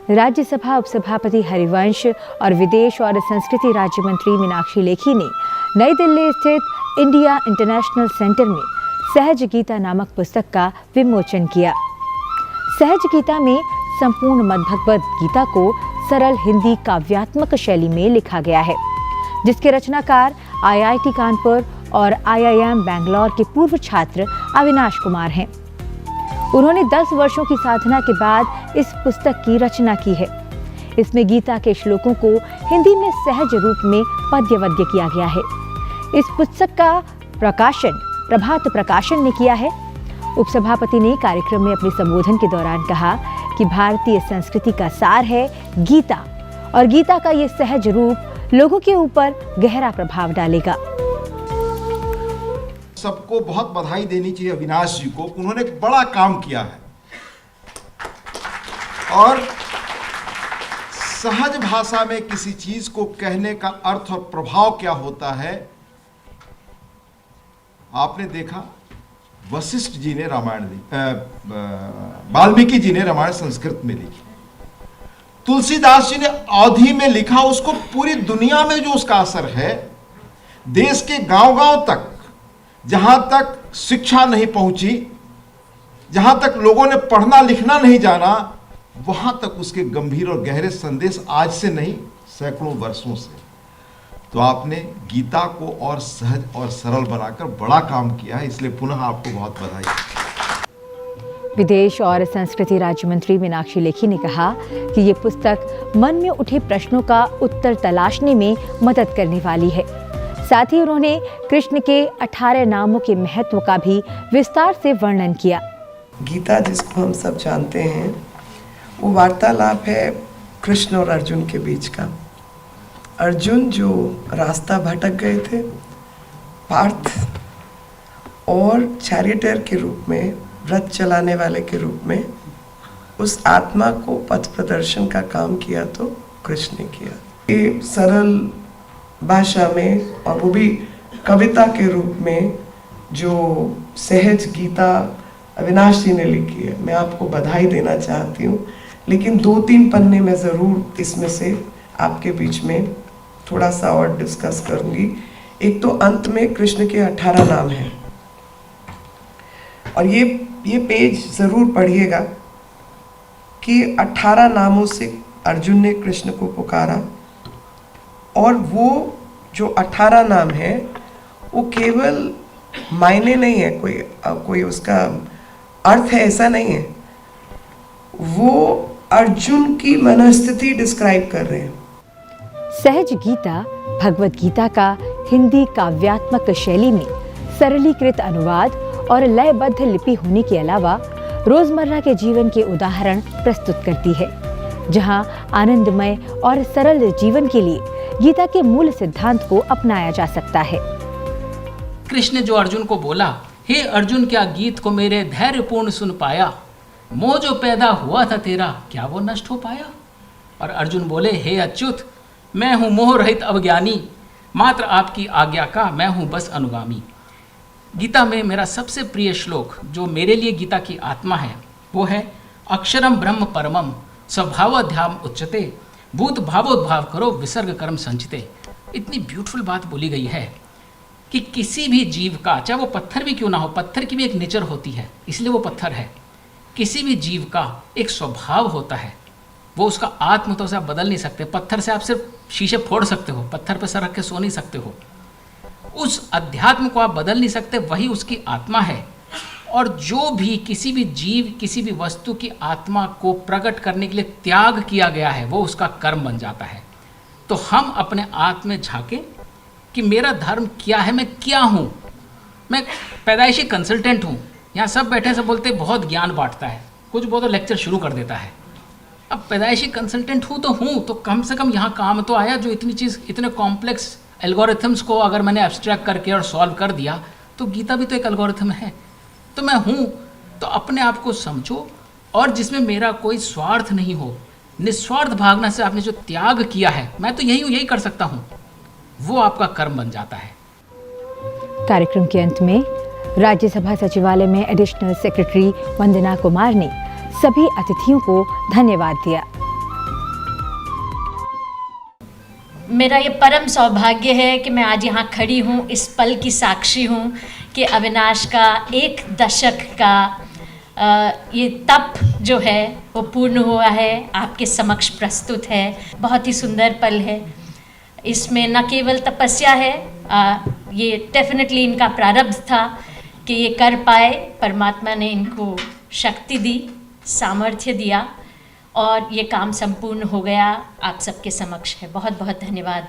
राज्यसभा उपसभापति हरिवंश और विदेश और संस्कृति राज्य मंत्री मीनाक्षी लेखी ने नई दिल्ली स्थित इंडिया इंटरनेशनल सेंटर में सहज गीता नामक पुस्तक का विमोचन किया। सहज गीता में संपूर्ण मद्भगवद गीता को सरल हिंदी काव्यात्मक शैली में लिखा गया है, जिसके रचनाकार IIT कानपुर और IIM बैंगलोर के पूर्व छात्र अविनाश कुमार हैं। उन्होंने 10 वर्षों की साधना के बाद इस पुस्तक की रचना की है। इसमें गीता के श्लोकों को हिंदी में सहज रूप में पद्यवद्य किया गया है। इस पुस्तक का प्रकाशन प्रभात प्रकाशन ने किया है। उपसभापति ने कार्यक्रम में अपने संबोधन के दौरान कहा कि भारतीय संस्कृति का सार है गीता, और गीता का ये सहज रूप लोगों के ऊपर गहरा प्रभाव डालेगा। सबको बहुत बधाई देनी चाहिए अविनाश जी को, उन्होंने एक बड़ा काम किया है और सहज भाषा में किसी चीज को कहने का अर्थ और प्रभाव क्या होता है। आपने देखा वशिष्ठ जी ने रामायण लिखी, वाल्मीकि जी ने रामायण संस्कृत में लिखी, तुलसीदास जी ने अवधी में लिखा। उसको पूरी दुनिया में जो उसका असर है, देश के गांव-गांव तक, जहां तक शिक्षा नहीं पहुंची, जहां तक लोगों ने पढ़ना लिखना नहीं जाना, वहां तक उसके गंभीर और गहरे संदेश आज से नहीं सैकड़ों वर्षों से। तो आपने गीता को और सहज और सरल बनाकर बड़ा काम किया है, इसलिए पुनः आपको बहुत बधाई। विदेश और संस्कृति राज्य मंत्री मीनाक्षी लेखी ने कहा कि ये पुस्तक मन में उठे प्रश्नों का उत्तर तलाशने में मदद करने वाली है। साथ ही उन्होंने कृष्ण के 18 नामों के महत्व का भी विस्तार से वर्णन किया। गीता जिसको हम सब जानते हैं, वो वार्तालाप है कृष्ण और अर्जुन के बीच का। अर्जुन जो रास्ता भटक गए थे, पार्थ और चैरियटर के रूप में, रथ चलाने वाले के रूप में उस आत्मा को पथ प्रदर्शन का काम किया तो कृष्ण ने किया। ये सरल भाषा में, और वो भी कविता के रूप में, जो सहज गीता अविनाश जी ने लिखी है, मैं आपको बधाई देना चाहती हूँ। लेकिन 2-3 पन्ने में ज़रूर इसमें से आपके बीच में थोड़ा सा और डिस्कस करूँगी। एक तो अंत में कृष्ण के 18 नाम हैं, और ये पेज ज़रूर पढ़िएगा कि 18 नामों से अर्जुन ने कृष्ण को पुकारा, और वो जो 18 नाम है वो केवल मायने नहीं है, कोई उसका अर्थ है ऐसा नहीं है, वो अर्जुन की मनस्थिति डिस्क्राइब कर रहे हैं। सहज गीता भगवद गीता का हिंदी काव्यात्मक शैली में सरलीकृत अनुवाद और लयबद्ध लिपि होने के अलावा रोजमर्रा के जीवन के उदाहरण प्रस्तुत करती है, जहां आनंदमय और सरल जीवन के लिए गीता के मूल सिद्धांत को अपनाया जा सकता है। कृष्ण ने जो अर्जुन को बोला, हे अर्जुन क्या गीत को मेरे धैर्यपूर्ण सुन पाया, मोह जो पैदा हुआ था तेरा क्या वो नष्ट हो पाया। और अर्जुन बोले, हे अच्युत मैं हूँ मोह रहित अवज्ञानी, मात्र आपकी आज्ञा का मैं हूँ बस अनुगामी। गीता में मेरा सबसे प्रिय श्लोक जो मेरे लिए गीता की आत्मा है वो है, अक्षरम ब्रह्म परमम स्वभावध्याम उच्चते भूत भावोद्भाव करो विसर्ग कर्म संचिते। इतनी ब्यूटीफुल बात बोली गई है कि किसी भी जीव का, चाहे वो पत्थर भी क्यों ना हो, पत्थर की भी एक नेचर होती है इसलिए वो पत्थर है, किसी भी जीव का एक स्वभाव होता है, वो उसका आत्म तो से आप बदल नहीं सकते। पत्थर से आप सिर्फ शीशे फोड़ सकते हो, पत्थर पर सर रख के सो नहीं सकते हो, उस अध्यात्म को आप बदल नहीं सकते, वही उसकी आत्मा है। और जो भी किसी भी जीव किसी भी वस्तु की आत्मा को प्रकट करने के लिए त्याग किया गया है वो उसका कर्म बन जाता है। तो हम अपने आत्म में झांके कि मेरा धर्म क्या है, मैं क्या हूँ। मैं पैदाइशी कंसल्टेंट हूँ, यहाँ सब बैठे से बोलते बहुत ज्ञान बांटता है, कुछ बहुत तो लेक्चर शुरू कर देता है। अब पैदाइशी कंसल्टेंट हूँ तो कम से कम यहाँ काम तो आया। जो इतनी चीज़, इतने कॉम्प्लेक्स एल्गोरिथम्स को अगर मैंने एब्स्ट्रैक्ट करके और सॉल्व कर दिया तो गीता भी तो एक एल्गोरिथम है। तो मैं हूँ तो अपने आप को समझो, और जिसमें मेरा कोई स्वार्थ नहीं हो, निस्वार्थ भावना से आपने जो त्याग किया है, मैं तो यही हूँ, यही कर सकता हूँ, वो आपका कर्म बन जाता है। कार्यक्रम के अंत में राज्यसभा सचिवालय में एडिशनल सेक्रेटरी वंदना कुमार ने सभी अतिथियों को धन्यवाद दिया। मेरा ये परम सौभाग्य है कि मैं आज यहाँ खड़ी हूँ, इस पल की साक्षी हूँ कि अविनाश का 1 दशक का ये तप जो है वो पूर्ण हुआ है, आपके समक्ष प्रस्तुत है। बहुत ही सुंदर पल है। इसमें न केवल तपस्या है, ये डेफिनेटली इनका प्रारब्ध था कि ये कर पाए। परमात्मा ने इनको शक्ति दी, सामर्थ्य दिया और ये काम संपूर्ण हो गया, आप सबके समक्ष है। बहुत बहुत धन्यवाद।